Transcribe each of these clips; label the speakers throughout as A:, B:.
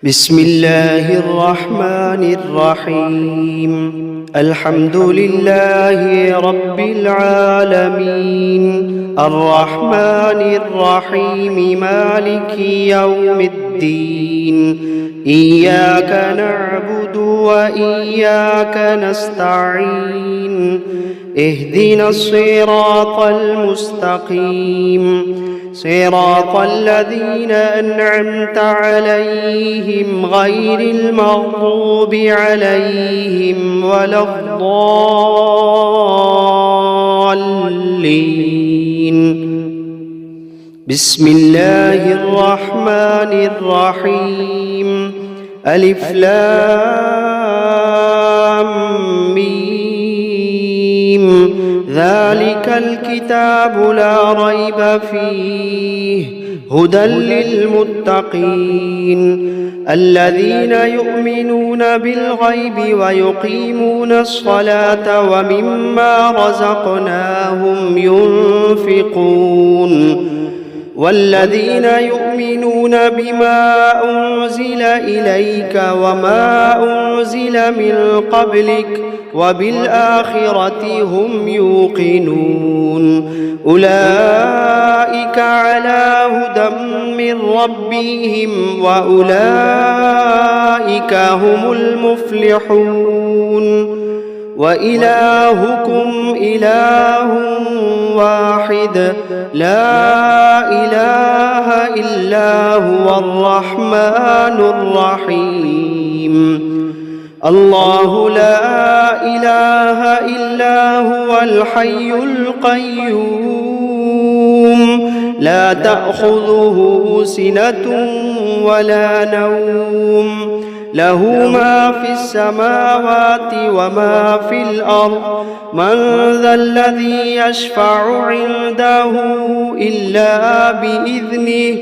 A: بسم الله الرحمن الرحيم. الحمد لله رب العالمين، الرحمن الرحيم، مالك يوم الدين. إياك نعبد وإياك نستعين، اهدنا الصراط المستقيم، صراط الذين أنعمت عليهم غير المغضوب عليهم ولا الضالين. بسم الله الرحمن الرحيم. ألف لام ميم. ذلك الكتاب لا ريب فيه هدى للمتقين الذين يؤمنون بالغيب ويقيمون الصلاة ومما رزقناهم ينفقون والذين يؤمنون بما أنزل إليك وما أنزل من قبلك وبالآخرة هم يوقنون أولئك على هدى من ربهم وأولئك هم المفلحون. وإلهكم إله واحد لا إله إلا هو الرحمن الرحيم. الله لا إله إلا هو الحي القيوم لا تأخذه سنة ولا نوم له ما في السماوات وما في الأرض من ذا الذي يشفع عنده إلا بإذنه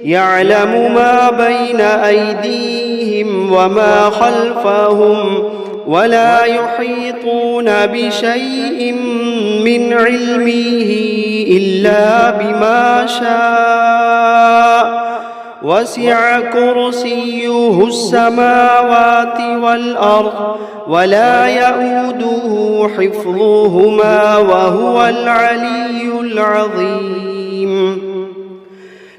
A: يعلم ما بين أيديهم وما خلفهم ولا يحيطون بشيء من علمه إلا بما شاء وسع كرسيه السماوات والأرض ولا يؤوده حفظهما وهو العلي العظيم.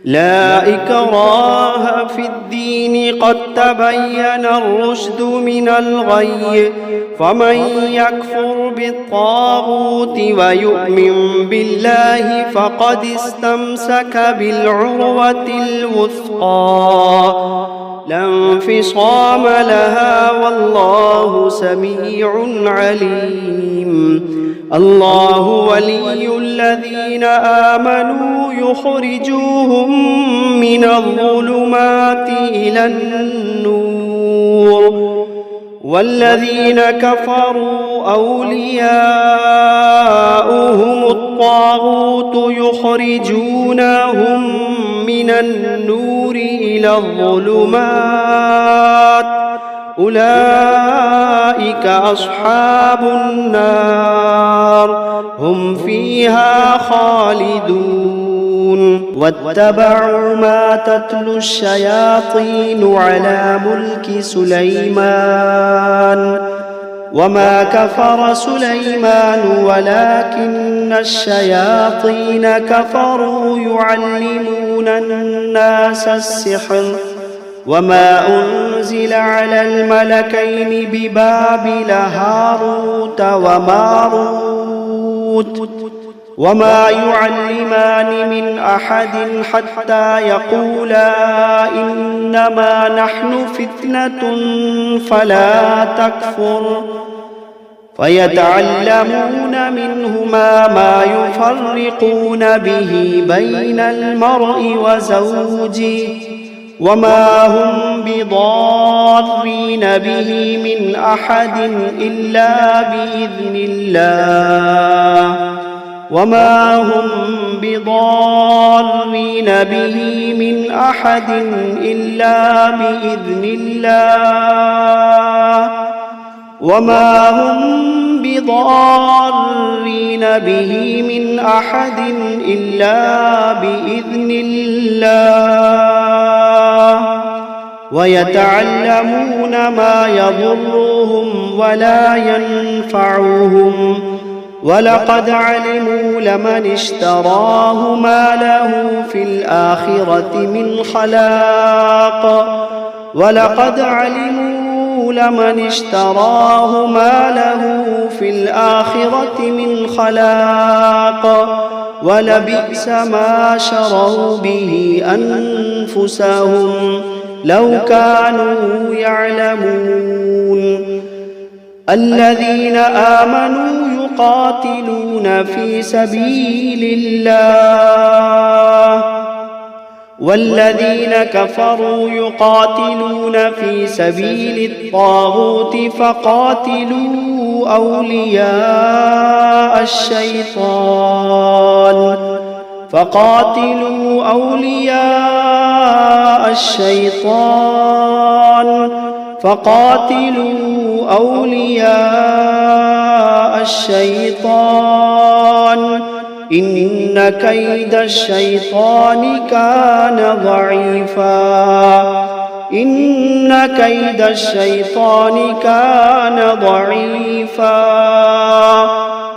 A: لا إكراه في الدين قد تبين الرشد من الغي فمن يكفر بالطاغوت ويؤمن بالله فقد استمسك بالعروة الوثقى لا انفصام لها والله سميع عليم. الله ولي الذين آمنوا يخرجوهم من الظلمات إلى النور والذين كفروا أولياؤهم الطاغوت يخرجونهم من النور إلى الظلمات أولئك أصحاب النار هم فيها خالدون. واتبعوا ما تتلو الشياطين على ملك سليمان وما كفر سليمان ولكن الشياطين كفروا يعلمون الناس السحر وما أنزل على الملكين ببابل هاروت وماروت وما يعلمان من أحد حتى يقولا إنما نحن فتنة فلا تكفر فيتعلمون منهما ما يفرقون به بين المرء وزوجه وما هم بضارين به من أحد إلا بإذن الله وما هم بضارين به من أحد إلا بإذن الله وما هم بضارين به من أحد إلا بإذن الله ويتعلمون ما يضرهم ولا ينفعهم ولقد علموا لمن اشتراه ما له في الآخرة من خلاق ولقد علموا لمن اشتراه ما له في الآخرة من خلاق ولبئس ما شروا به أنفسهم لو كانوا يعلمون الذين آمنوا يقاتلون في سبيل الله والذين كفروا يقاتلون في سبيل الطاغوت فقاتلوا أولياء الشيطان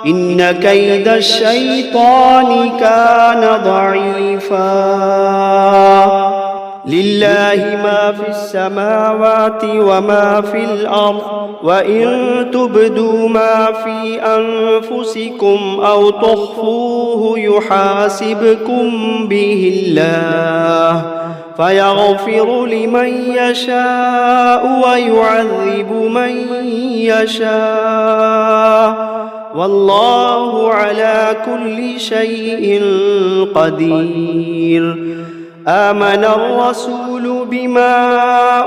A: إن كيد الشيطان كان ضعيفا لله ما في السماوات وما في الأرض وإن تبدوا ما في أنفسكم أو تخفوه يحاسبكم به الله فيغفر لمن يشاء ويعذب من يشاء والله على كل شيء قدير آمن الرسول بما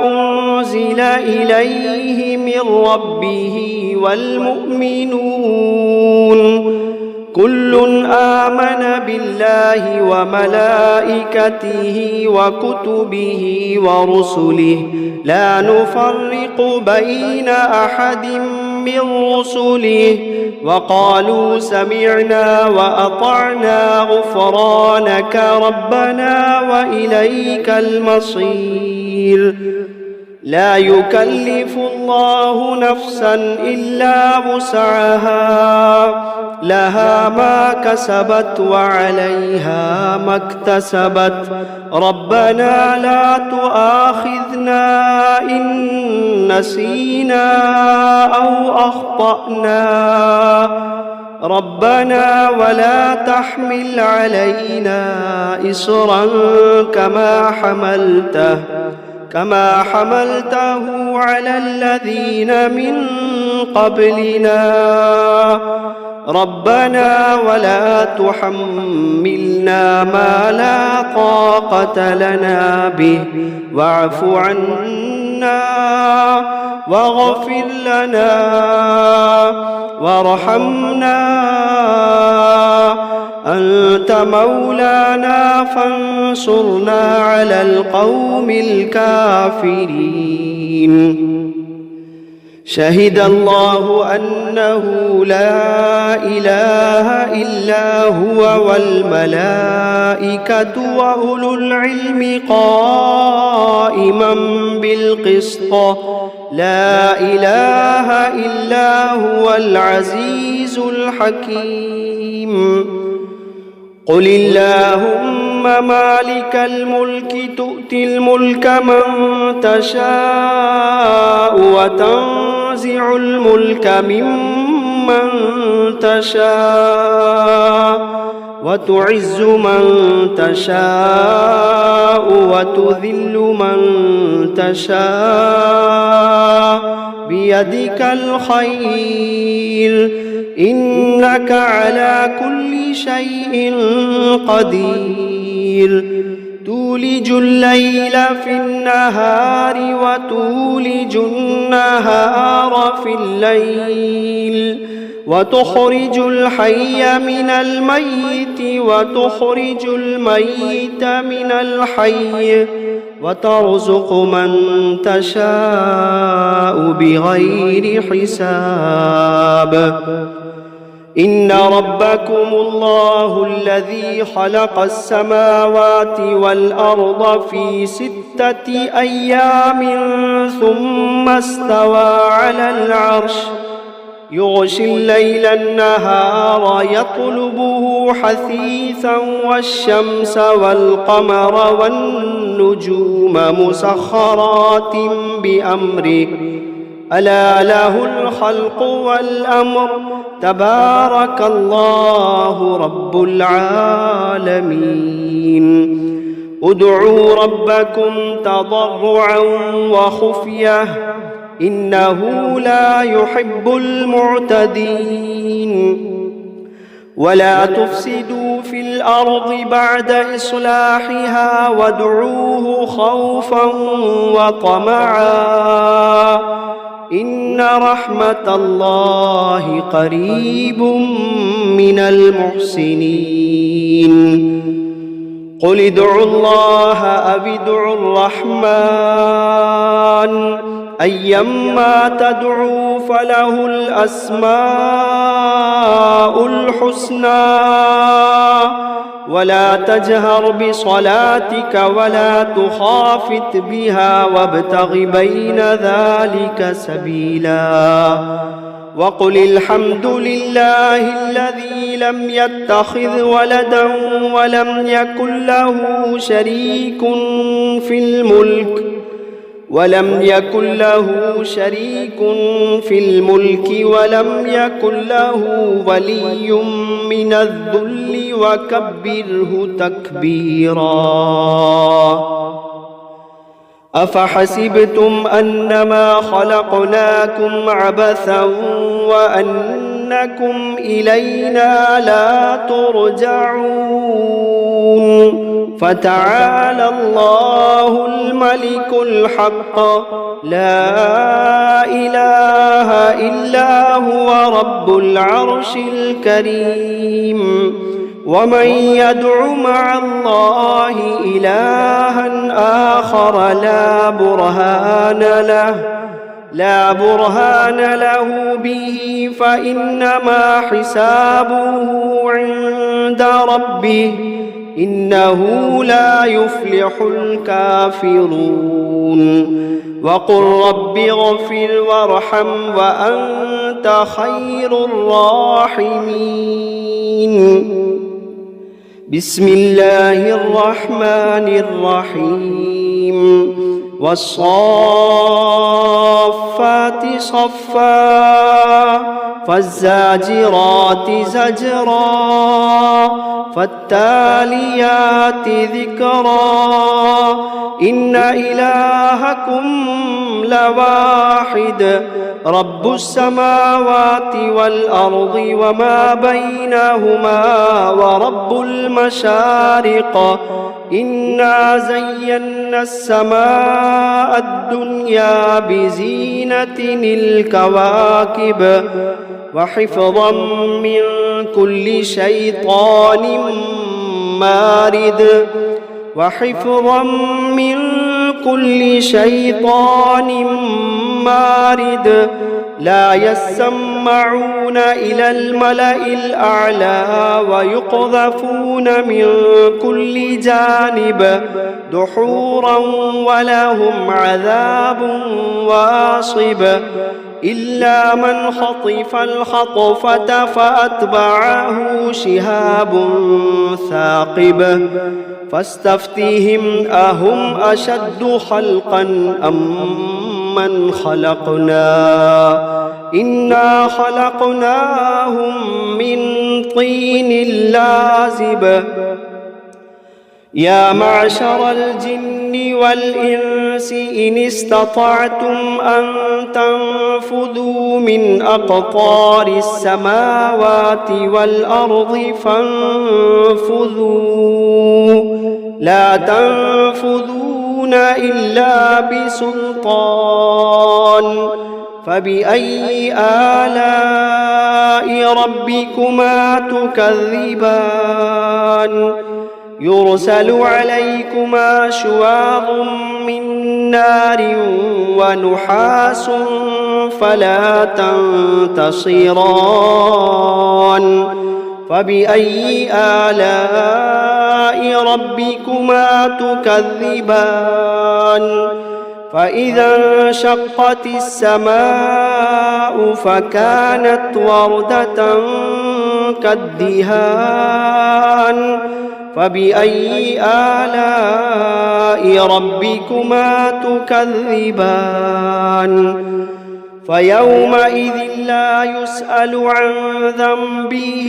A: أنزل إليه من ربه والمؤمنون كل آمن بالله وملائكته وكتبه ورسله لا نفرق بين أحد من رسله وقالوا سمعنا وأطعنا غفرانك ربنا وإليك المصير لا يكلف الله نفسا إلا وسعها لها ما كسبت وعليها ما اكتسبت ربنا لا تؤاخذنا إن نسينا أو أخطأنا ربنا ولا تحمل علينا إصرا كما حملته على الذين من قبلنا ربنا ولا تحملنا ما لا طاقة لنا به واعف عنا واغفر لنا وارحمنا أنت مولانا فانصرنا على القوم الكافرين شهد الله أنه لا إله إلا هو والملائكة وأولو العلم قائما بالقسط لا إله إلا هو العزيز الحكيم قل اللهم مالك الملك تؤتي الملك من تشاء وتنزع الملك ممن تشاء وتعز من تشاء وتذل من تشاء بيدك الخير إنك على كل شيء قدير تولج الليل في النهار وتولج النهار في الليل وتخرج الحي من الميت وتخرج الميت من الحي وترزق من تشاء بغير حساب إن ربكم الله الذي خلق السماوات والأرض في 6 أيام ثم استوى على العرش يغشي الليل النهار يطلبه حثيثا والشمس والقمر والنجوم مسخرات بأمره ألا له الخلق والأمر تبارك الله رب العالمين ادعوا ربكم تضرعا وخفية إنه لا يحب المعتدين ولا تفسدوا في الأرض بعد إصلاحها وادعوه خوفا وطمعا إن رحمة الله قريب من المحسنين قل ادعوا الله أو ادعوا الرحمن أيما تدعوا فله الأسماء الحسنى ولا تجهر بصلاتك ولا تخافت بها وابتغ بين ذلك سبيلا وقل الحمد لله الذي لم يتخذ ولدا ولم يكن له شريك في الملك ولم يكن يكن له ولي من الذل وكبره تكبيرا أفحسبتم أنما خلقناكم عبثا وأنكم إلينا لا ترجعون فتعالى الله الملك الحق لا إله إلا هو رب العرش الكريم ومن يدع مع الله إلها آخر لا برهان له به فإنما حسابه عند ربه إنه لا يفلح الكافرون وقل رب اغفر وارحم وأنت خير الراحمين بسم الله الرحمن الرحيم والصافات صفا فالزاجرات زجرا فالتاليات ذكرا إن إلهكم لواحد رب السماوات والأرض وما بينهما ورب المشارق إنا زينا السماء الدنيا بزينة الكواكب وحفظا من كل شيطان مارد لا يسمعون إلى الملأ الأعلى ويقذفون من كل جانب دحورا ولهم عذاب واصب إلا من خطف الخطفة فأتبعه شهاب ثاقب فاستفتهم أهم أشد خلقا أم من خلقنا إنا خلقناهم من طين لازب يا معشر الجن والإنس إن استطعتم أن تنفذوا من أقطار السماوات والأرض فانفذوا لا تنفذون إلا بسلطان فبأي آلاء ربكما تكذبان يرسل عليكما شواظ من نار ونحاس فلا تنتصران فبأي آلاء ربكما تكذبان فإذا انشقت السماء فكانت وردة كالدهان فبأي آلاء ربكما تكذبان فيومئذ لا يسأل عن ذنبه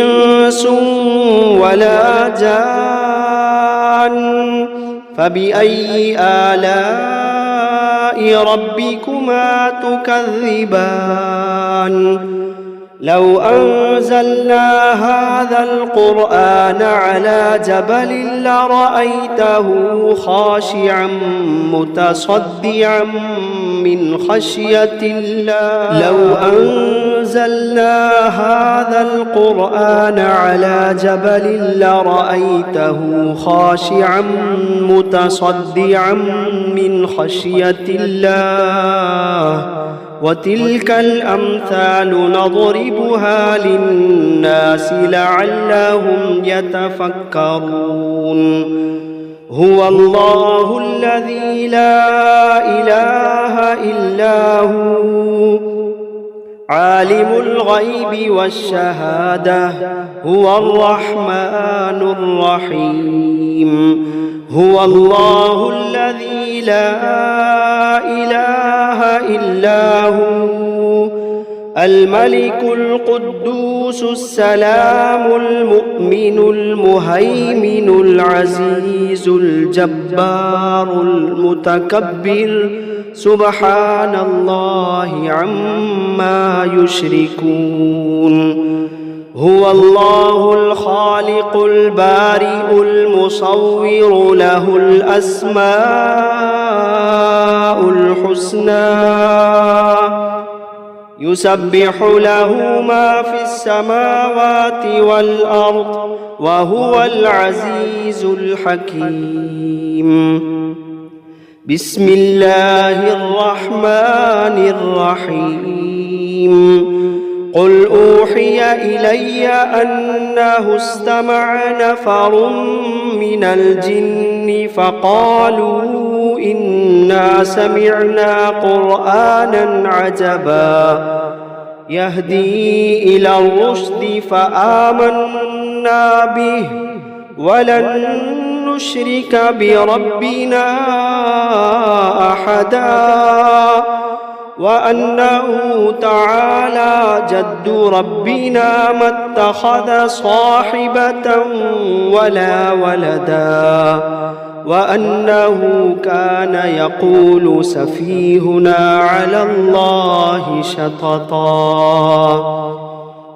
A: إنس ولا جان فبأي آلاء ربكما تكذبان لو أنزلنا هذا القرآن على جبل لرأيته خاشعا متصدعا من خشية الله لو أنزلنا هذا القرآن على جبل لرأيته خاشعا متصدعا من خشية الله وتلك الأمثال نضربها للناس لعلهم يتفكرون هو الله الذي لا إله إلا هو عالم الغيب والشهادة هو الرحمن الرحيم هو الله الذي لا إله إلا هو الملك القدوس السلام المؤمن المهيمن العزيز الجبار المتكبر سبحان الله عما يشركون هو الله الخالق البارئ المصور له الأسماء الحسنى يسبح له ما في السماوات والأرض وهو العزيز الحكيم بسم الله الرحمن الرحيم قل أوحي إلي أنه استمع نفر من الجن فقالوا إنا سمعنا قرآنا عجبا يهدي إلى الرشد فآمنا به ولن نشرك بربنا أحدا وأنه تعالى جد ربنا ما اتخذ صاحبة ولا ولدا وأنه كان يقول سفيهنا على الله شططا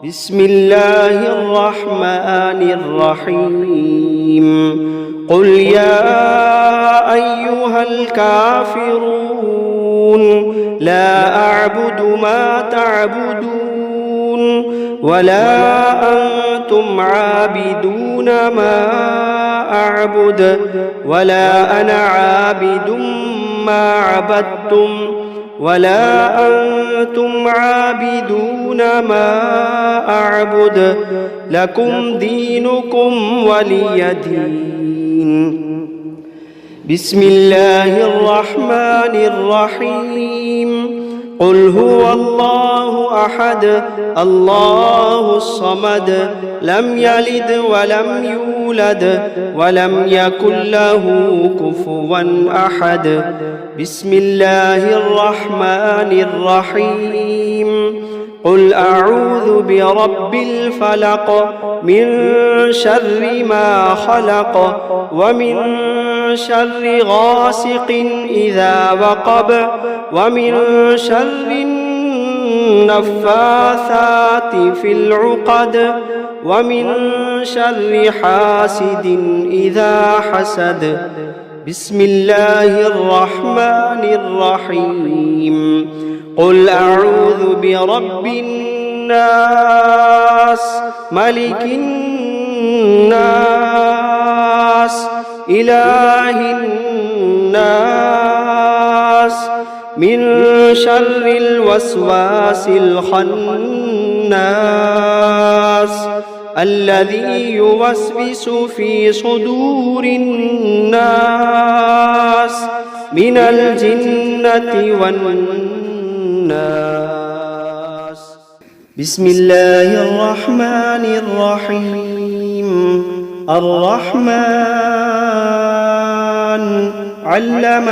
A: بسم الله الرحمن الرحيم قل يا أيها الكافرون لا أعبد ما تعبدون ولا أنتم عابدون ما أعبد ولا أنا عابد ما عبدتم ولا أنتم عابدون ما أعبد لكم دينكم ولي دين بسم الله الرحمن الرحيم قل هو الله أحد الله الصمد لم يلد ولم يولد ولم يكن له كفوا أحد بسم الله الرحمن الرحيم قل أعوذ برب الفلق من شر ما خلق ومن شر غاسق إذا وقب ومن شر النفاثات في العقد ومن شر حاسد إذا حسد بسم الله الرحمن الرحيم قل أعوذ برب الناس ملك الناس إله الناس الناس من شر الوسواس الخناس الذي يوسوس في صدور الناس من الجنة والناس. بسم الله الرحمن الرحيم. الرحمن علم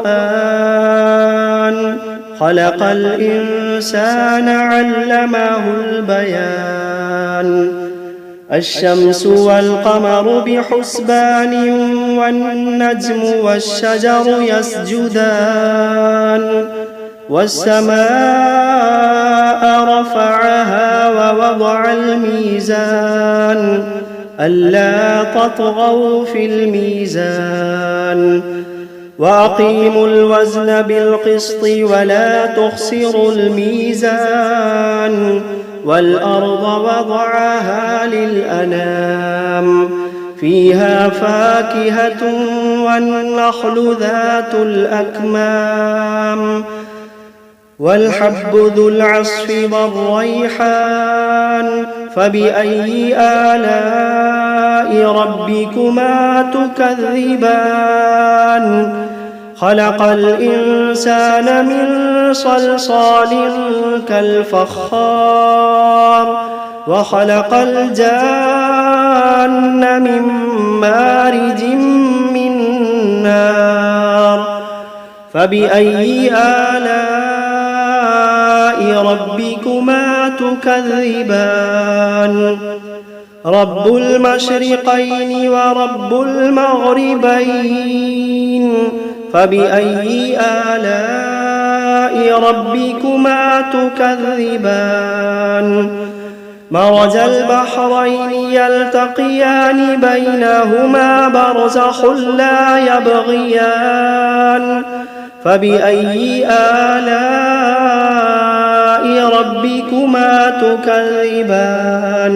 A: القرآن خلق الإنسان علمه البيان. الشمس والقمر بحسبان والنجم والشجر يسجدان. والسماء رفعها ووضع الميزان ألا تطغوا في الميزان وأقيموا الوزن بالقسط ولا تخسروا الميزان. والأرض وضعها للأنام فيها فاكهة والنخل ذات الأكمام والحب ذو العصف والريحان. فبأي آلاء ربكما تكذبان؟ خلق الإنسان من صلصال كالفخار وخلق الجان من مارج من نار. فبأي آلاء ربكما تكذبان؟ رب المشرقين ورب المغربين. فبأي آلاء ربكما تكذبان؟ مرج البحرين يلتقيان بينهما برزخ لا يبغيان. فبأي آلاء ربكما تكذبان؟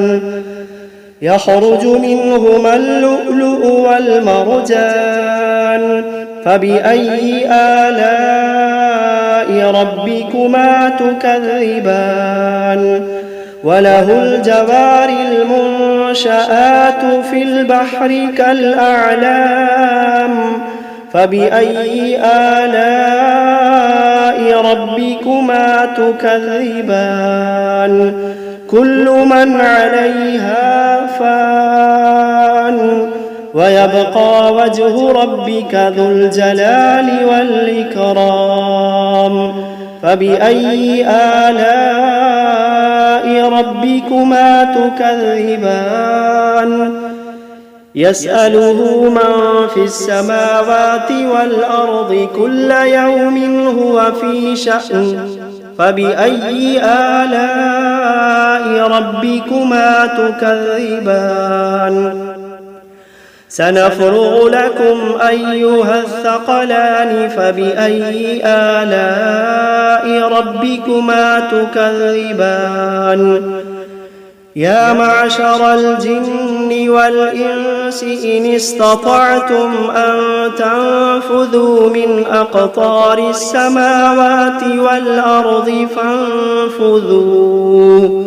A: يخرج منهما اللؤلؤ والمرجان. فبأي آلاء ربكما تكذبان؟ وله الجوار المنشآت في البحر كالأعلام. فبأي آلاء ربكما تكذبان؟ كل من عليها فان ويبقى وجه ربك ذو الجلال والإكرام. فبأي آلاء ربكما تكذبان؟ يسأله من في السماوات والأرض كل يوم هو في شأن. فبأي آلاء ربكما تكذبان؟ سنفرغ لكم أيها الثقلان. فبأي آلاء ربكما تكذبان؟ يا معشر الجن والإنس إن استطعتم أن تنفذوا من أقطار السماوات والأرض فانفذوا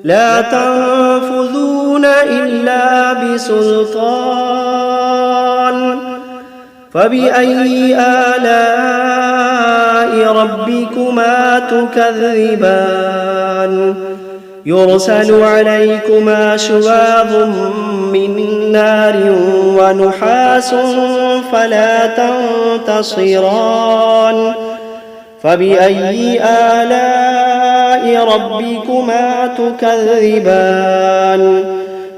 A: لا تنفذون إلا بسلطان. فبأي آلاء ربكما تكذبان؟ يرسل عليكما شواظ من نار ونحاس فلا تنتصران. فبأي آلاء ربكما تكذبان؟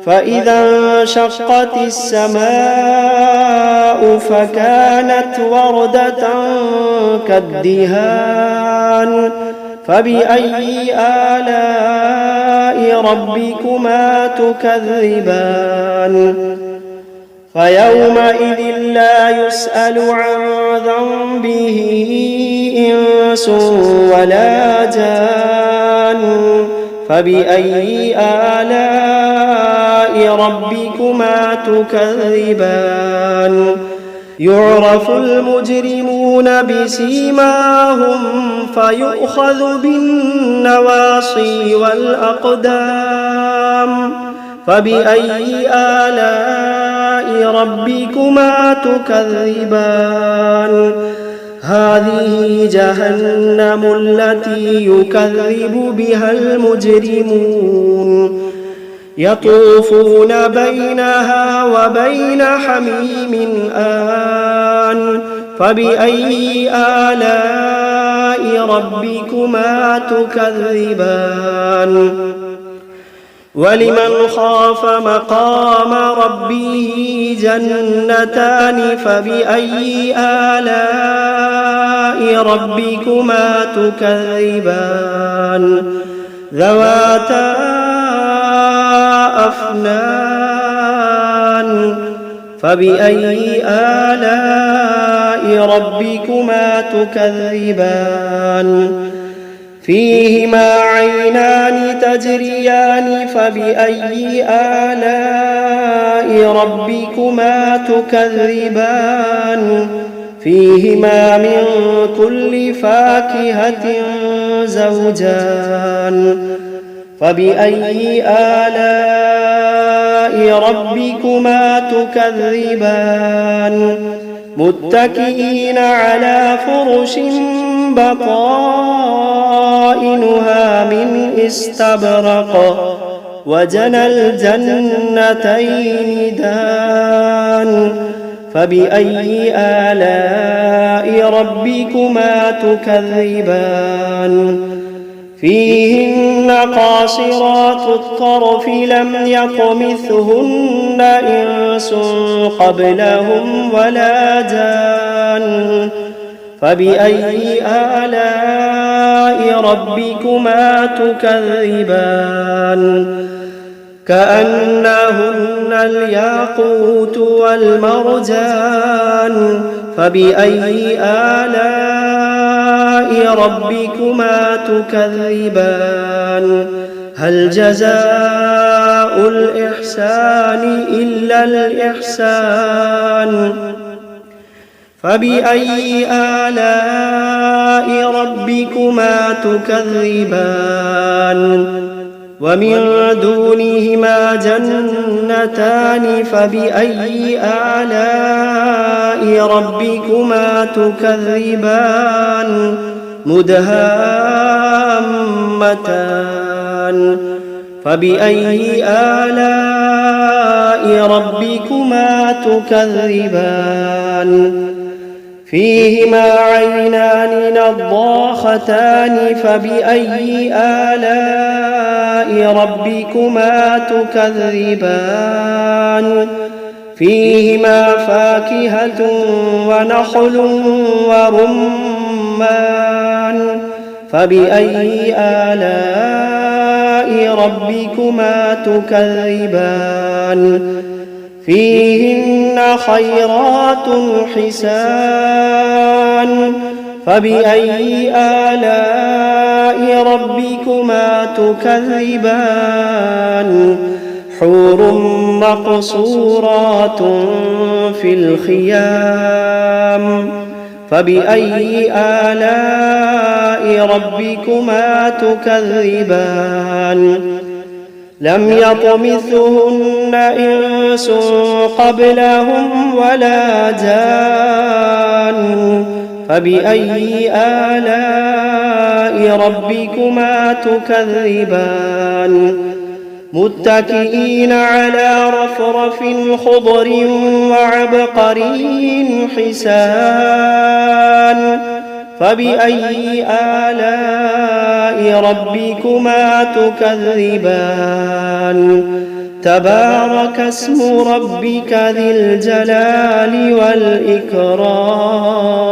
A: فإذا انشقت السماء فكانت وردة كالدهان. فبأي آلاء ربكما تكذبان؟ فيومئذ لا يسأل عن ذنبه إنس ولا جان. فبأي آلاء ربكما تكذبان؟ يعرف المجرمون بسيماهم فيؤخذ بالنواصي والأقدام فبأي آلاء ربكما تكذبان هذه جهنم التي يكذب بها المجرمون يطوفون بينها وبين حميم آن فبأي آلاء ربكما تكذبان ولمن خاف مقام ربه جنتان فبأي آلاء ربكما تكذبان ذواتا أفنان فبأي آلاء ربكما تكذبان فيهما عينان تجريان فبأي آلاء ربكما تكذبان فيهما من كل فاكهة زوجان فبأي آلاء ربكما تكذبان متكئين على فرش بطائنها من استبرق وجنى الجنتين دان فبأي آلاء ربكما تكذبان فيهن قاصرات الطرف لم يطمثهن إنس قبلهم ولا جان فبأي آلاء ربكما تكذبان كأنهن الياقوت والمرجان فبأي آلاء ربكما تكذبان هل جزاء الإحسان إلا الإحسان فبأي آلاء ربكما تكذبان ومن دونهما جنتان فبأي آلاء ربكما تكذبان مدهامتان فبأي آلاء ربكما تكذبان فيهما عينان نضاختان فبأي آلاء ربكما تكذبان فيهما فاكهة ونخل ورمان فبأي آلاء ربكما تكذبان فيهن خيرات حسان فبأي آلاء ربكما تكذبان حور مقصورات في الخيام فبأي آلاء ربكما تكذبان لم يطمثهن إنس قبلهم ولا جان فبأي آلاء ربكما تكذبان متكئين على رفرف خضر وعبقري حسان فبأي آلاء ربكما تكذبان تبارك اسم ربك ذي الجلال والإكرام